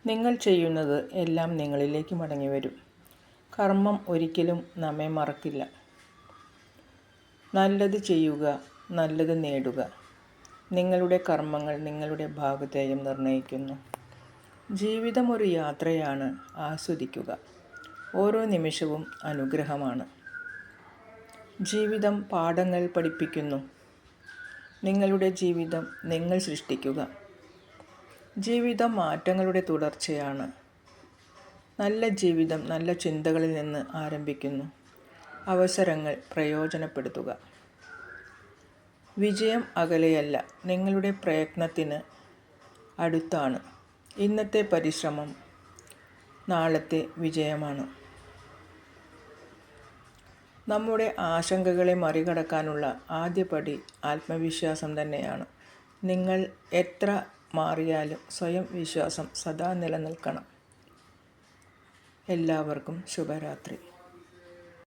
നിങ്ങൾ ചെയ്യുന്നത് എല്ലാം നിങ്ങളിലേക്ക് മടങ്ങിവരും. കർമ്മം ഒരിക്കലും നമ്മെ മറക്കില്ല. നല്ലത് ചെയ്യുക, നല്ലത് നേടുക. നിങ്ങളുടെ കർമ്മങ്ങൾ നിങ്ങളുടെ ഭാഗധേയം നിർണ്ണയിക്കുന്നു. ജീവിതം ഒരു യാത്രയാണ്. ആസ്വദിക്കുക. ഓരോ നിമിഷവും അനുഗ്രഹമാണ്. ജീവിതം പാഠങ്ങൾ പഠിപ്പിക്കുന്നു. നിങ്ങളുടെ ജീവിതം നിങ്ങൾ സൃഷ്ടിക്കുക. ജീവിതം മാറ്റങ്ങളുടെ തുടർച്ചയാണ്. നല്ല ജീവിതം നല്ല ചിന്തകളിൽ നിന്ന് ആരംഭിക്കുന്നു. അവസരങ്ങൾ പ്രയോജനപ്പെടുത്തുക. വിജയം അകലെയല്ല, നിങ്ങളുടെ പ്രയത്നത്തിന് അടുത്താണ്. ഇന്നത്തെ പരിശ്രമം നാളത്തെ വിജയമാണ്. നമ്മുടെ ആശങ്കകളെ മറികടക്കാനുള്ള ആദ്യപടി ആത്മവിശ്വാസം തന്നെയാണ്. നിങ്ങൾ എത്ര മാറിയാലും സ്വയം വിശ്വാസം സദാ നിലനിൽക്കണം. എല്ലാവർക്കും ശുഭരാത്രി.